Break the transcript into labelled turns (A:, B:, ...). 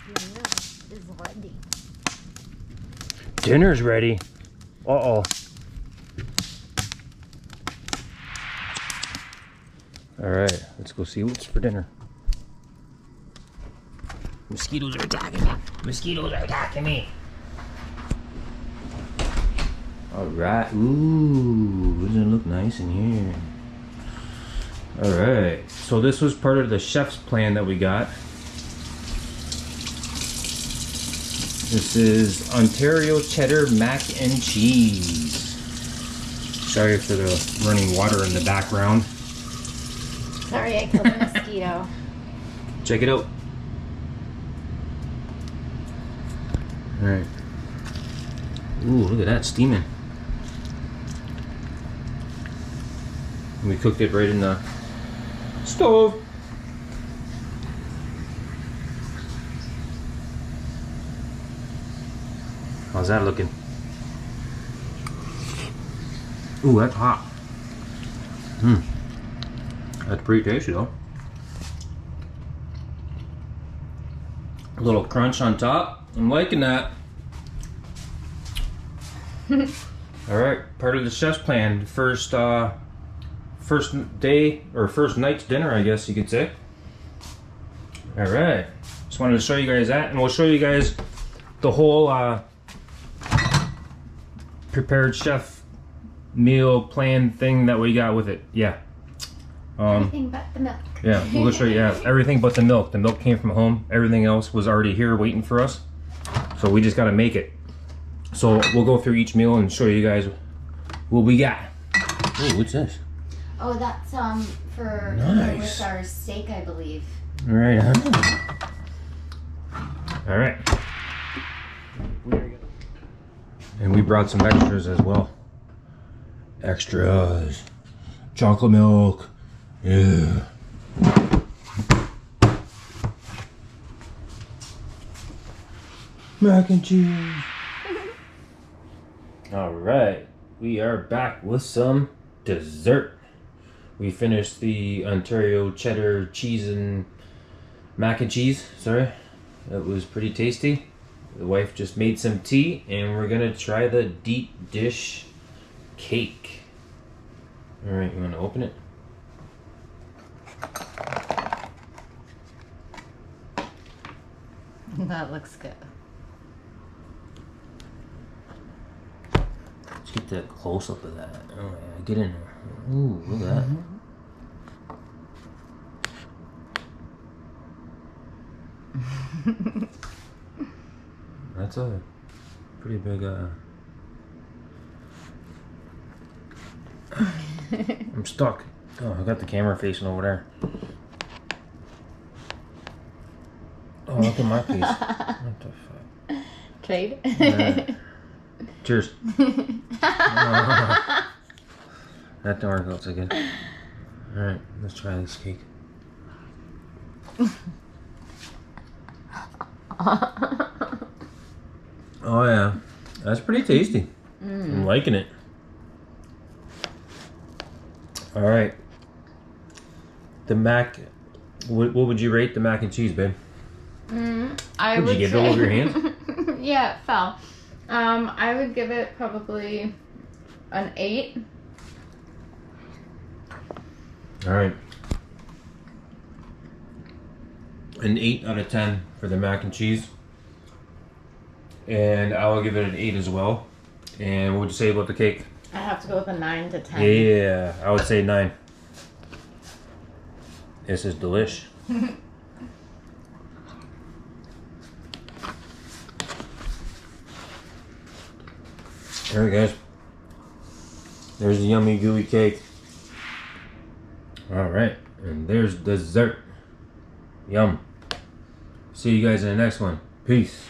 A: Dinner is ready.
B: Dinner's ready. Uh-oh. Alright, let's go see what's for dinner. Mosquitoes are attacking me. Mosquitoes are attacking me. Alright. Ooh, doesn't it look nice in here? Alright. So this was part of the chef's plan that we got. This is Ontario cheddar mac and cheese. Sorry for the running water in the background.
A: Sorry, I killed a mosquito.
B: Check it out. Alright. Ooh, look at that steaming. And we cooked it right in the stove. How's that looking? Ooh, that's hot. That's pretty tasty though. A little crunch on top. I'm liking that. Alright, part of the chef's plan. First day, or first night's dinner, I guess you could say. Alright. Just wanted to show you guys that, and we'll show you guys the whole prepared chef meal plan thing that we got with it. Yeah.
A: Everything but the milk.
B: Yeah, we'll show you. Yeah, everything but the milk. The milk came from home. Everything else was already here waiting for us. So we just got to make it. So we'll go through each meal and show you guys what we got. Ooh, what's this?
A: Oh, that's for
B: Nice.
A: with our steak, I believe.
B: All right. All right. And we brought some extras as well. Extras. Chocolate milk. Yeah. Mac and cheese. All right. We are back with some dessert. We finished the Ontario cheddar cheese and mac and cheese. Sorry. That was pretty tasty. The wife just made some tea, and we're gonna try the deep dish cake. All right, you wanna open it?
A: That looks good.
B: Let's get that close up of that. Oh yeah, get in there. Ooh, look at that. That's a pretty big I'm stuck. Oh, I got the camera facing over there. Oh, look at my face. What the fuck?
A: Trade?
B: Cheers. That don't work out so good. Alright, let's try this cake. Oh yeah, that's pretty tasty. I'm liking it. Alright. The mac, what would you rate the mac and cheese, babe?
A: I
B: Would you give it over your hands?
A: Yeah, it fell. I would give it probably an 8.
B: Alright. An 8 out of 10 for the mac and cheese. And I will give it an 8 as well. And what would you say about the cake?
A: I have to go with a 9 to 10.
B: Yeah, I would say 9. This is delish. Alright guys, there's the yummy gooey cake. Alright, and there's dessert. Yum. See you guys in the next one. Peace.